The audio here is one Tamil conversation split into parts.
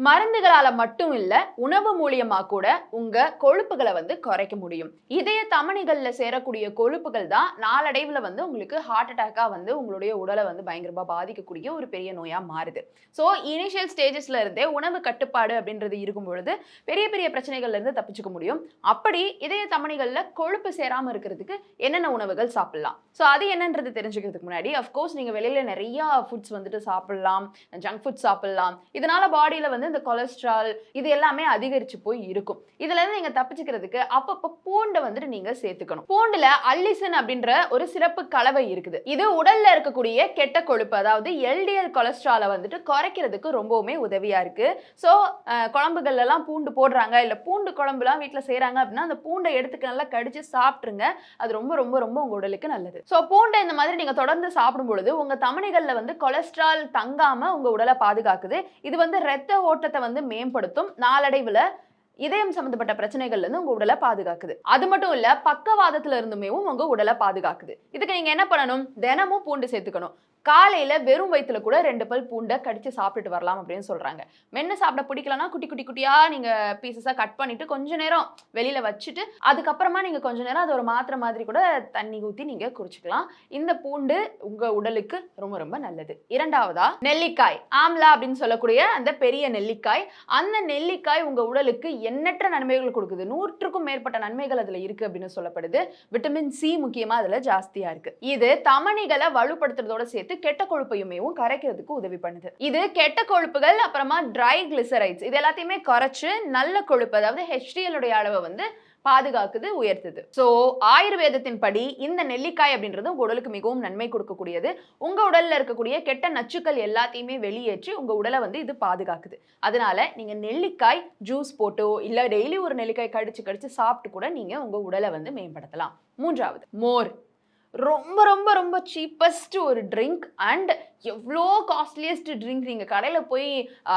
மருந்துகளால மட்டும் இல்ல, உணவு மூலியமா கூட உங்க கொழுப்புகள குறைக்க முடியும். இதய தமனிகள்ல சேரக்கூடிய கொழுப்புகள் தான் நாளடைவுல உங்களுக்கு ஹார்ட் அட்டாக்கா உங்களுடைய உடல பயங்கரமா பாதிக்கக்கூடிய ஒரு பெரிய நோயா மாறுது. சோ இனிஷியல் ஸ்டேஜஸ்ல இருந்தே உணவு கட்டுப்பாடு அப்படின்றது இருக்கும் பொழுது பெரிய பெரிய பிரச்சனைகள்ல இருந்து தப்பிச்சுக்க முடியும். அப்படி இதய தமனிகள்ல கொழுப்பு சேராம இருக்கிறதுக்கு என்னென்ன உணவுகள் சாப்பிடலாம்? சோ அது என்னன்றது தெரிஞ்சுக்கிறதுக்கு முன்னாடி ஆஃப் கோர்ஸ் நீங்க வெளியில நிறைய ஃபுட்ஸ் சாப்பிடலாம். ஜங்க் ஃபுட் சாப்பிடலாம். இதனால பாடியில இந்த கொலஸ்ட்ரால் இது எல்லாமே அதிகரிச்சு போய் இருக்கும். இதுல இருந்து நீங்க தப்பிச்சுக்கிறதுக்கு அப்பப்ப பூண்டை நீங்க சேர்த்துக்கணும். பூண்டுல அல்லிசின் அப்படின்ற ஒரு சிறப்பு கலவை இருக்குது. இது உடல்ல இருக்கக்கூடிய கெட்ட கொழுப்பு, அதாவது எல்டிஎல் கொலஸ்ட்ரால குறைக்கிறதுக்கு ரொம்பவுமே உதவியா இருக்கு. சோ குழம்புகள்ல எல்லாம் பூண்டு போடுறாங்க, இல்ல பூண்டு குழம்புலாம் வீட்டுல செய்யறாங்க அப்படின்னா அந்த பூண்டை எடுத்துக்க நல்லா கடிச்சு சாப்பிட்டுருங்க. அது ரொம்ப ரொம்ப ரொம்ப உங்க உடலுக்கு நல்லது. சோ பூண்டை இந்த மாதிரி நீங்க தொடர்ந்து சாப்பிடும் பொழுது உங்க தமனிகள்ல கொலஸ்ட்ரால் தங்காம உங்க உடலை பாதுகாக்குது. இது இரத்த ஓட்டத்தை மேம்படுத்தும். நாளடைவுல இதயம் சம்பந்தப்பட்ட பிரச்சனைகள்ல இருந்து உங்க உடலை பாதுகாக்குது. அது மட்டும் இல்ல, பக்கவாதத்துல இருந்துமே உங்க உடலை பாதுகாக்குது. இதுக்கு நீங்க என்ன பண்ணணும்? தினமும் பூண்டு சேர்த்துக்கணும். காலையில வெறும் வயித்துல கூட 2 பல் பூண்டை கடிச்சு சாப்பிட்டு வரலாம் அப்படின்னு சொல்றாங்க. மென்னு சாப்பிட பிடிக்கலனா குட்டி குட்டி குட்டியா நீங்க பீசஸா கட் பண்ணிட்டு கொஞ்ச நேரம் வெளியில வச்சுட்டு அதுக்கப்புறமா நீங்க கொஞ்ச நேரம் அது ஒரு மாத்திரை மாதிரி கூட தண்ணி ஊத்தி நீங்க குடிச்சுக்கலாம். இந்த பூண்டு உங்க உடலுக்கு ரொம்ப ரொம்ப நல்லது. இரண்டாவதா நெல்லிக்காய், ஆம்லா அப்படின்னு சொல்லக்கூடிய அந்த பெரிய நெல்லிக்காய். அந்த நெல்லிக்காய் உங்க உடலுக்கு எண்ணற்ற நன்மைகள் கொடுக்குது. 100க்கும் மேற்பட்ட நன்மைகள் அதுல இருக்கு அப்படின்னு சொல்லப்படுது. விட்டமின் சி முக்கியமா அதுல ஜாஸ்தியா இருக்கு. இது தமனிகளை வலுப்படுத்துறதோட சேர்த்து கெட்ட கொழுப்பையுமே கரைக்கிறதுக்கு உதவி பண்ணுது. இது கெட்ட கொழுப்புகள் அப்புறமா ட்ரை கிளிசரைட்ஸ் இது எல்லாத்தையுமே குறைச்சு நல்ல கொழுப்பு, அதாவது HDL உடைய அளவை பாதுகாக்குது, உயர்த்துது. சோ ஆயுர்வேதத்தின் படி இந்த நெல்லிக்காய் அப்படின்றது உங்க உடலுக்கு மிகவும் நன்மை கொடுக்கக்கூடியது. உங்க உடல்ல இருக்கக்கூடிய கெட்ட நச்சுக்கள் எல்லாத்தையுமே வெளியேற்றி உங்க உடலை இது பாதுகாக்குது. அதனால நீங்க நெல்லிக்காய் ஜூஸ் போட்டோ இல்ல டெய்லி ஒரு நெல்லிக்காய் கடிச்சு கடிச்சு சாப்பிட்டு கூட நீங்க உங்க உடலை மேம்படுத்தலாம். மூன்றாவது மோர். ரொம்ப ரொம்ப ரொம்ப சீப்பஸ்ட் ஒரு ட்ரிங்க் அண்ட் எவ்வளோ காஸ்ட்லியஸ்ட் ட்ரிங்க். நீங்கள் கடையில் போய்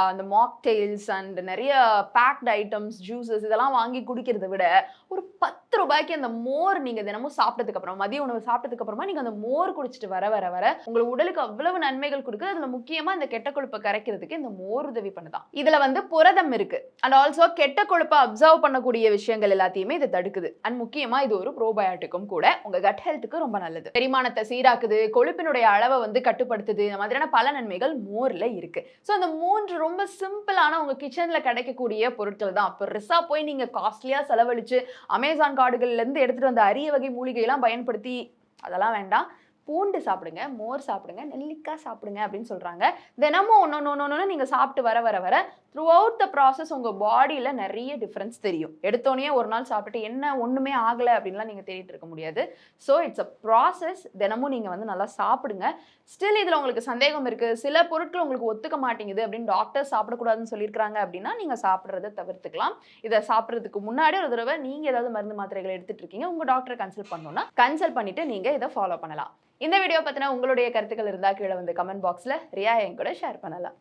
அந்த மாக்டெயில்ஸ் அண்ட் நிறைய பேக்ட் ஐட்டம்ஸ் ஜூஸஸ் இதெல்லாம் வாங்கி குடிக்கிறத விட ஒரு 10 ரூபாய்க்கு அந்த மோர் நீங்கள் தினமும் சாப்பிட்டதுக்கு அப்புறம், மதிய உணவு சாப்பிட்டதுக்கு அப்புறமா நீங்கள் அந்த மோர் குடிச்சிட்டு வர வர வர உங்களுக்கு உடலுக்கு அவ்வளவு நன்மைகள் கொடுக்குது. அதில் முக்கியமாக இந்த கெட்ட கொழுப்பை கரைக்கிறதுக்கு இந்த மோர் உதவி பண்ணுதான். இதில் புரதம் இருக்கு அண்ட் ஆல்சோ கெட்ட கொழுப்பை அப்சர்வ் பண்ணக்கூடிய விஷயங்கள் எல்லாத்தையுமே இது தடுக்குது. அண்ட் முக்கியமாக இது ஒரு ப்ரோபயோட்டிக்கும் கூட. உங்கள் கட் ஹெல்த்துக்கு ரொம்ப நல்லது. செரிமானத்தை சீராக்குது, கொழுப்பினுடைய அளவை கட்டுப்படுத்துது. இந்த மாதிரியான பல நன்மைகள் மோர்ல இருக்கு. சோ அந்த 3 ரொம்ப சிம்பிளான உங்க கிச்சன்ல கிடைக்கக்கூடிய பொருட்கள் தான். பெருசா போய் நீங்க காஸ்ட்லியா செலவழிச்சு அமேசான் கார்டுகள்ல இருந்து எடுத்துட்டு வந்த அரிய வகை மூலிகை எல்லாம் பயன்படுத்தி அதெல்லாம் வேண்டாம். பூண்டு சாப்பிடுங்க, மோர் சாப்பிடுங்க, நெல்லிக்காய் சாப்பிடுங்க அப்படின்னு சொல்றாங்க. தினமும் ஒன்னொன்னு நீங்க சாப்பிட்டு வர வர வர த்ரூ அவுட் த ப்ராசஸ் உங்க பாடியில நிறைய டிஃபரன்ஸ் தெரியும். எடுத்தோடனே ஒரு நாள் சாப்பிட்டு என்ன ஒண்ணுமே ஆகலை அப்படின்லாம் நீங்க தேடிட்டு இருக்க முடியாது. So it's a process. தினமும் நீங்க நல்லா சாப்பிடுங்க. ஸ்டில் இதுல உங்களுக்கு சந்தேகம் இருக்கு, சில பொருட்கள் உங்களுக்கு ஒத்துக்க மாட்டேங்குது அப்படின்னு டாக்டர் சாப்பிடக்கூடாதுன்னு சொல்லியிருக்காங்க அப்படின்னா நீங்க சாப்பிட்றத தவிர்த்துக்கலாம். இதை சாப்பிட்றதுக்கு முன்னாடி ஒரு தடவை நீங்க ஏதாவது மருந்து மாத்திரைகள் எடுத்துட்டு இருக்கீங்க, உங்க டாக்டரை கன்சல்ட் பண்ணணும்னா கன்சல்ட் பண்ணிட்டு நீங்க இதை ஃபாலோ பண்ணலாம். இந்த வீடியோ பத்தின உங்களுடைய கருத்துக்கள் இருந்தா கீழே கமெண்ட் பாக்ஸ்ல ரியா என் கூட ஷேர் பண்ணலாம்.